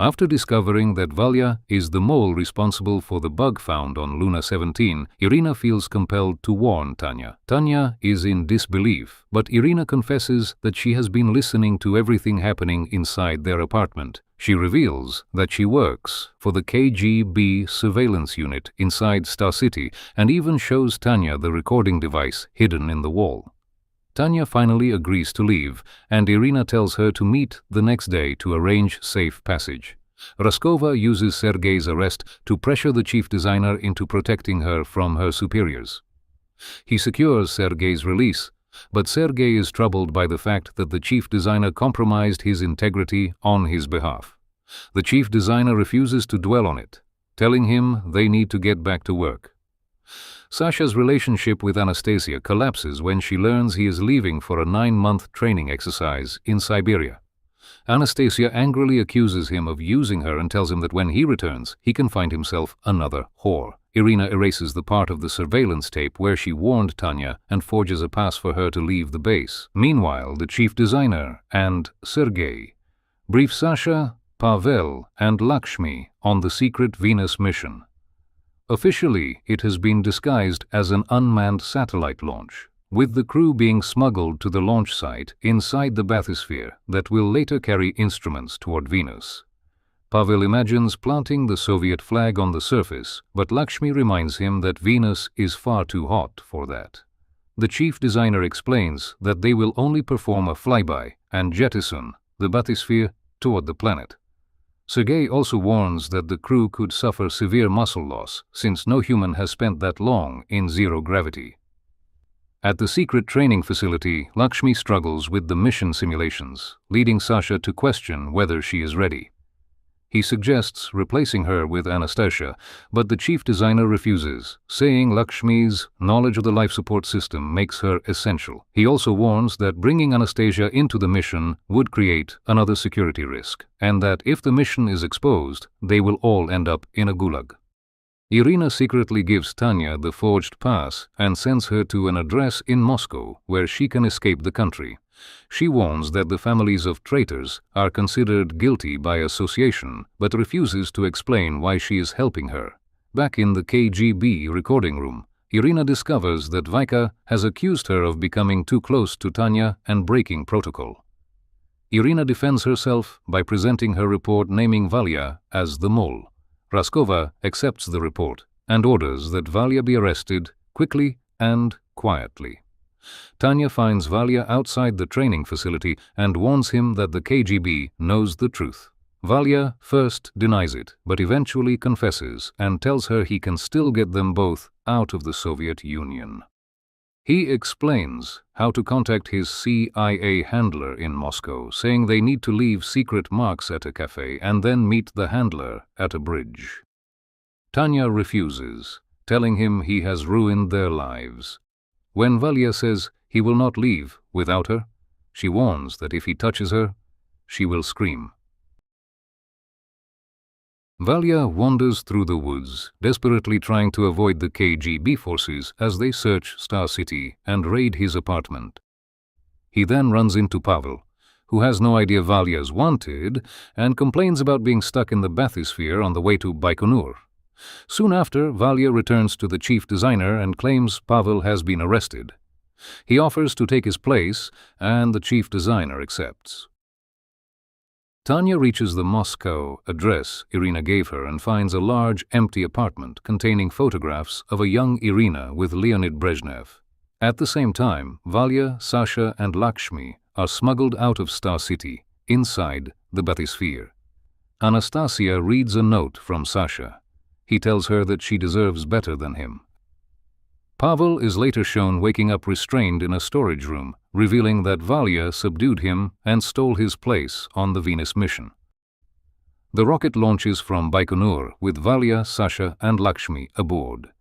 After discovering that Valya is the mole responsible for the bug found on Luna 17, Irina feels compelled to warn Tanya. Tanya is in disbelief, but Irina confesses that she has been listening to everything happening inside their apartment. She reveals that she works for the KGB surveillance unit inside Star City and even shows Tanya the recording device hidden in the wall. Tanya finally agrees to leave, and Irina tells her to meet the next day to arrange safe passage. Raskova uses Sergei's arrest to pressure the chief designer into protecting her from her superiors. He secures Sergei's release, but Sergei is troubled by the fact that the chief designer compromised his integrity on his behalf. The chief designer refuses to dwell on it, telling him they need to get back to work. Sasha's relationship with Anastasia collapses when she learns he is leaving for a 9-month training exercise in Siberia. Anastasia angrily accuses him of using her and tells him that when he returns, he can find himself another whore. Irina erases the part of the surveillance tape where she warned Tanya and forges a pass for her to leave the base. Meanwhile, the chief designer and Sergei brief Sasha, Pavel, and Lakshmi on the secret Venus mission. Officially, it has been disguised as an unmanned satellite launch, with the crew being smuggled to the launch site inside the bathysphere that will later carry instruments toward Venus. Pavel imagines planting the Soviet flag on the surface, but Lakshmi reminds him that Venus is far too hot for that. The chief designer explains that they will only perform a flyby and jettison the bathysphere toward the planet. Sergei also warns that the crew could suffer severe muscle loss since no human has spent that long in zero gravity. At the secret training facility, Lakshmi struggles with the mission simulations, leading Sasha to question whether she is ready. He suggests replacing her with Anastasia, but the chief designer refuses, saying Lakshmi's knowledge of the life support system makes her essential. He also warns that bringing Anastasia into the mission would create another security risk, and that if the mission is exposed, they will all end up in a gulag. Irina secretly gives Tanya the forged pass and sends her to an address in Moscow where she can escape the country. She warns that the families of traitors are considered guilty by association, but refuses to explain why she is helping her. Back in the KGB recording room, Irina discovers that Vaika has accused her of becoming too close to Tanya and breaking protocol. Irina defends herself by presenting her report naming Valya as the mole. Raskova accepts the report and orders that Valya be arrested quickly and quietly. Tanya finds Valya outside the training facility and warns him that the KGB knows the truth. Valya first denies it, but eventually confesses and tells her he can still get them both out of the Soviet Union. He explains how to contact his CIA handler in Moscow, saying they need to leave secret marks at a cafe and then meet the handler at a bridge. Tanya refuses, telling him he has ruined their lives. When Valya says he will not leave without her, she warns that if he touches her, she will scream. Valya wanders through the woods, desperately trying to avoid the KGB forces as they search Star City and raid his apartment. He then runs into Pavel, who has no idea Valya's wanted and complains about being stuck in the bathysphere on the way to Baikonur. Soon after, Valya returns to the chief designer and claims Pavel has been arrested. He offers to take his place, and the chief designer accepts. Tanya reaches the Moscow address Irina gave her and finds a large, empty apartment containing photographs of a young Irina with Leonid Brezhnev. At the same time, Valya, Sasha, and Lakshmi are smuggled out of Star City, inside the bathysphere. Anastasia reads a note from Sasha. He tells her that she deserves better than him. Pavel is later shown waking up restrained in a storage room, revealing that Valya subdued him and stole his place on the Venus mission. The rocket launches from Baikonur with Valya, Sasha, and Lakshmi aboard.